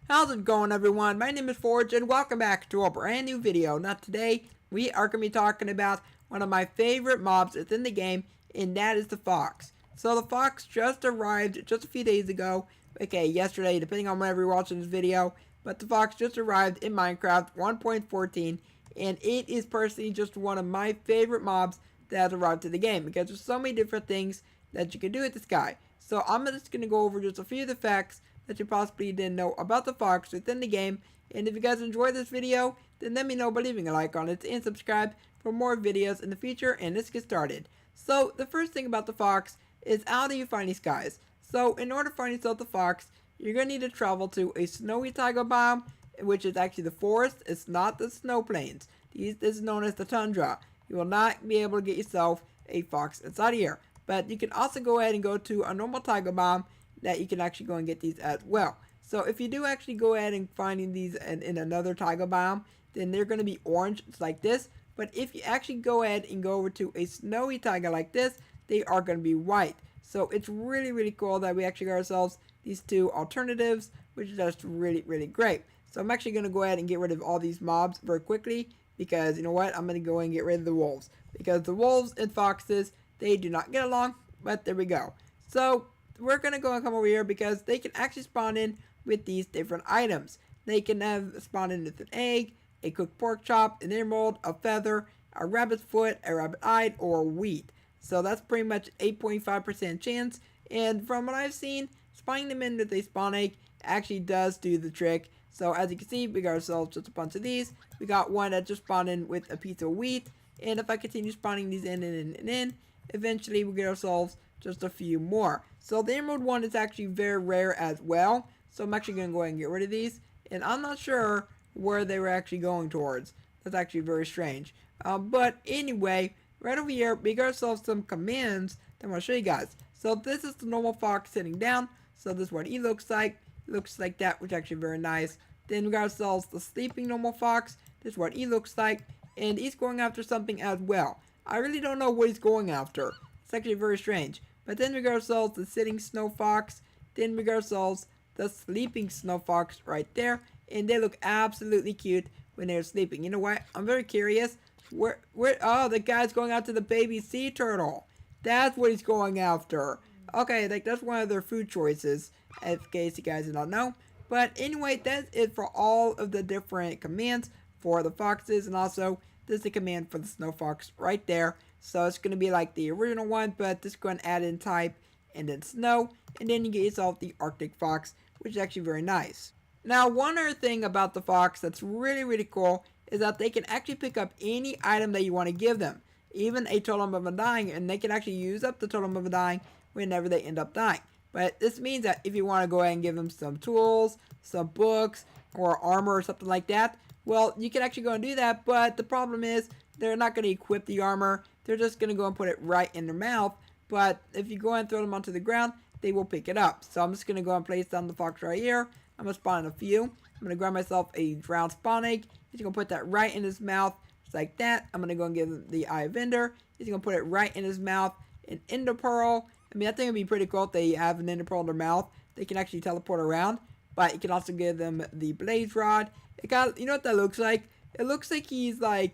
How's it going, everyone? My name is Forge and welcome back to a brand new video. Now today we are going to be talking about one of my favorite mobs within the game, and that is the fox. So the fox just arrived just a few days ago, okay, yesterday depending on whenever you're watching this video, but the fox just arrived in Minecraft 1.14, and it is personally just one of my favorite mobs that has arrived to the game because there's so many different things that you can do with this guy. So I'm just going to go over just a few of the facts that you possibly didn't know about the fox within the game. And if you guys enjoyed this video, then let me know by leaving a like on it and subscribe for more videos in the future. And let's get started. So the first thing about the fox is, how do you find these guys? So in order to find yourself the fox, you're going to need to travel to a snowy taiga biome, which is actually the forest. It's not the snow plains. This is known as the tundra. You will not be able to get yourself a fox inside here. But you can also go ahead and go to a normal taiga biome that you can actually go and get these as well. So if you do actually go ahead and finding these in another taiga biome, then they're going to be orange, just like this. But if you actually go ahead and go over to a snowy taiga like this, they are going to be white. So it's really, really cool that we actually got ourselves these two alternatives, which is just really, really great. So I'm actually going to go ahead and get rid of all these mobs very quickly, because you know what, I'm going to go and get rid of the wolves, because the wolves and foxes, they do not get along. But there we go. So we're going to go and come over here because they can actually spawn in with these different items. They can have spawn in with an egg, a cooked pork chop, an emerald, a feather, a rabbit's foot, a rabbit eye, or wheat. So that's pretty much 8.5% chance. And from what I've seen, spawning them in with a spawn egg actually does do the trick. So as you can see, we got ourselves just a bunch of these. We got one that just spawned in with a piece of wheat. And if I continue spawning these in, eventually we get ourselves just a few more. So the emerald one is actually very rare as well. So I'm actually going to go ahead and get rid of these. And I'm not sure where they were actually going towards. That's actually very strange. But anyway, right over here, we got ourselves some commands that I'm going to show you guys. So this is the normal fox sitting down. So this is what he looks like. It looks like that, which is actually very nice. Then we got ourselves the sleeping normal fox. This is what he looks like. And he's going after something as well. I really don't know what he's going after. It's actually very strange. But then we got ourselves the sitting snow fox. Then we got ourselves the sleeping snow fox right there. And they look absolutely cute when they're sleeping. You know what? I'm very curious. Oh, the guy's going after the baby sea turtle. That's what he's going after. Okay, like that's one of their food choices, in case you guys did not know. But anyway, that's it for all of the different commands for the foxes. And also, this is the command for the snow fox right there. So it's going to be like the original one, but just go and add in type and then snow. And then you get yourself the Arctic fox, which is actually very nice. Now, one other thing about the fox that's really, really cool is that they can actually pick up any item that you want to give them. Even a totem of undying, and they can actually use up the totem of undying whenever they end up dying. But this means that if you want to go ahead and give them some tools, some books, or armor or something like that, well, you can actually go and do that. But the problem is, they're not going to equip the armor. They're just going to go and put it right in their mouth. But if you go and throw them onto the ground, they will pick it up. So I'm just going to go and place down the fox right here. I'm going to spawn a few. I'm going to grab myself a drowned spawn egg. He's going to put that right in his mouth. Just like that. I'm going to go and give him the Eye of Ender. He's going to put it right in his mouth. An Ender Pearl. I mean, I think it would be pretty cool if they have an Ender Pearl in their mouth. They can actually teleport around. But you can also give them the Blaze Rod. It got, you know what that looks like? It looks like he's like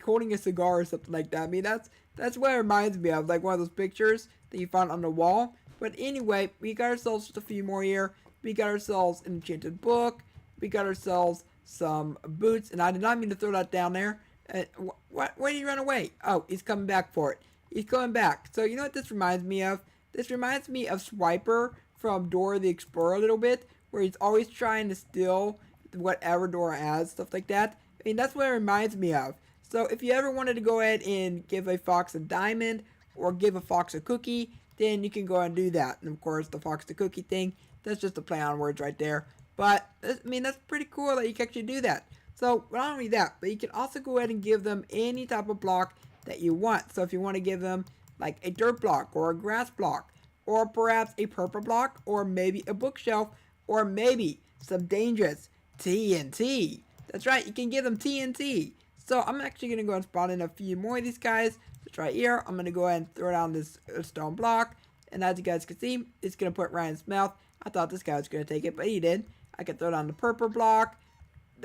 holding a cigar or something like that. I mean, that's what it reminds me of, like one of those pictures that you found on the wall. But anyway, we got ourselves just a few more here. We got ourselves an enchanted book. We got ourselves some boots, and I did not mean to throw that down there. Why did he run away? Oh, he's coming back for it. He's coming back. So you know what this reminds me of? This reminds me of Swiper from Dora the Explorer a little bit, where he's always trying to steal whatever Dora has, stuff like that. I mean, that's what it reminds me of. So if you ever wanted to go ahead and give a fox a diamond or give a fox a cookie, then you can go and do that. And of course, the fox the cookie thing, that's just a play on words right there. But I mean, that's pretty cool that you can actually do that. So not only that, but you can also go ahead and give them any type of block that you want. So if you want to give them like a dirt block or a grass block, or perhaps a purple block, or maybe a bookshelf, or maybe some dangerous TNT. That's right, you can give them TNT. So I'm actually going to go and spawn in a few more of these guys. Just right here, I'm going to go ahead and throw down this stone block. And as you guys can see, it's going to put right in his mouth. I thought this guy was going to take it, but he did. I could throw it on the purple block.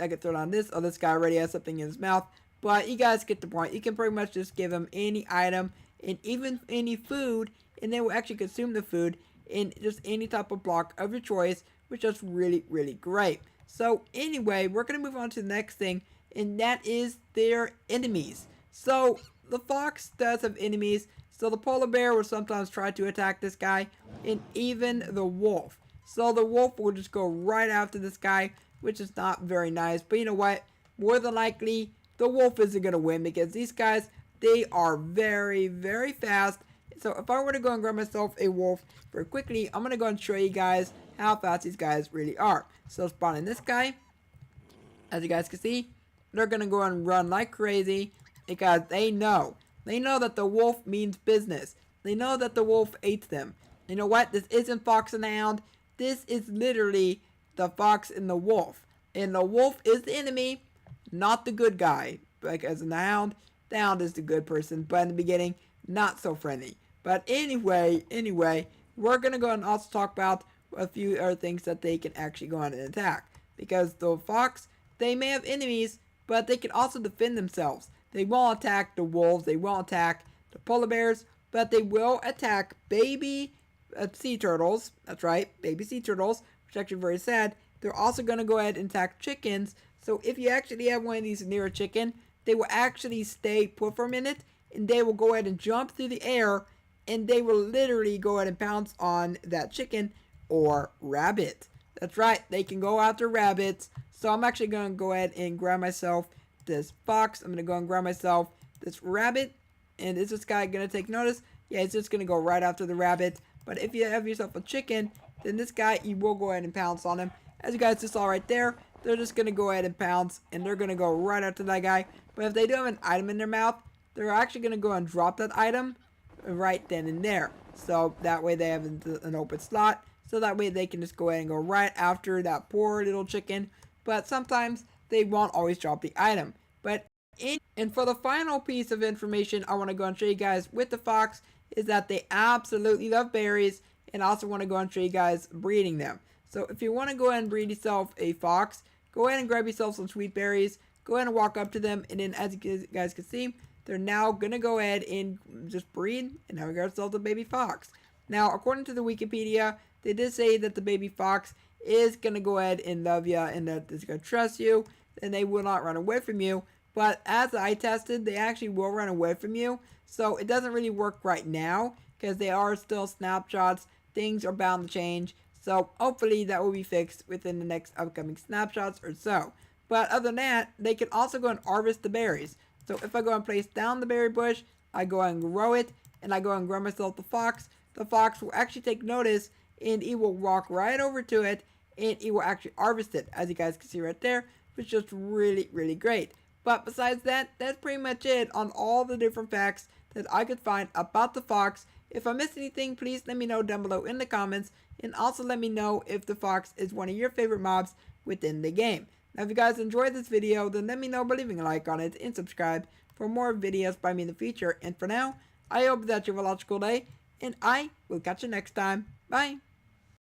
I could throw it on this. Oh, this guy already has something in his mouth. But you guys get the point. You can pretty much just give him any item and even any food, and they will actually consume the food in just any type of block of your choice, which is really, really great. So anyway, we're going to move on to the next thing, and that is their enemies. So the fox does have enemies. So the polar bear will sometimes try to attack this guy, and even the wolf. So the wolf will just go right after this guy, which is not very nice. But you know what? More than likely, the wolf isn't going to win because these guys, they are very, very fast. So if I were to go and grab myself a wolf very quickly, I'm going to go and show you guys how fast these guys really are. So spawning this guy, as you guys can see, they're going to go and run like crazy because they know that the wolf means business. They know that the wolf ate them. You know what? This isn't fox and the hound. This is literally the fox and the wolf. And the wolf is the enemy, not the good guy. Because in the hound is the good person. But in the beginning, not so friendly. But anyway, we're going to go and also talk about a few other things that they can actually go on and attack. Because the fox, they may have enemies, but they can also defend themselves. They won't attack the wolves, they won't attack the polar bears, but they will attack baby sea turtles. That's right, baby sea turtles, which is actually very sad. They're also going to go ahead and attack chickens. So if you actually have one of these near a chicken, they will actually stay put for a minute, and they will go ahead and jump through the air, and they will literally go ahead and pounce on that chicken or rabbit. That's right, they can go after rabbits. So I'm actually going to go ahead and grab myself this fox. I'm going to go and grab myself this rabbit. And is this guy going to take notice? Yeah, he's just going to go right after the rabbit. But if you have yourself a chicken, then this guy, you will go ahead and pounce on him. As you guys just saw right there, they're just going to go ahead and pounce. And they're going to go right after that guy. But if they do have an item in their mouth, they're actually going to go and drop that item right then and there. So that way they have an open slot. So that way they can just go ahead and go right after that poor little chicken. But sometimes they won't always drop the item. And for the final piece of information I want to go and show you guys with the fox is that they absolutely love berries, and I also want to go and show you guys breeding them. So if you want to go ahead and breed yourself a fox, go ahead and grab yourself some sweet berries, go ahead and walk up to them, and then as you guys can see, they're now going to go ahead and just breed, and now we got ourselves a baby fox. Now, according to the Wikipedia, they did say that the baby fox is going to go ahead and love you, and that it's going to trust you, and they will not run away from you. But as I tested, they actually will run away from you. So it doesn't really work right now because they are still snapshots. Things are bound to change. So hopefully that will be fixed within the next upcoming snapshots or so. But other than that, they can also go and harvest the berries. So if I go and place down the berry bush, I go and grow it, and I go and grow myself the fox will actually take notice, and he will walk right over to it, and he will actually harvest it, as you guys can see right there, which is just really, really great. But besides that, that's pretty much it on all the different facts that I could find about the fox. If I missed anything, please let me know down below in the comments. And also let me know if the fox is one of your favorite mobs within the game. Now if you guys enjoyed this video, then let me know by leaving a like on it and subscribe for more videos by me in the future. And for now, I hope that you have a logical day. And I will catch you next time. Bye.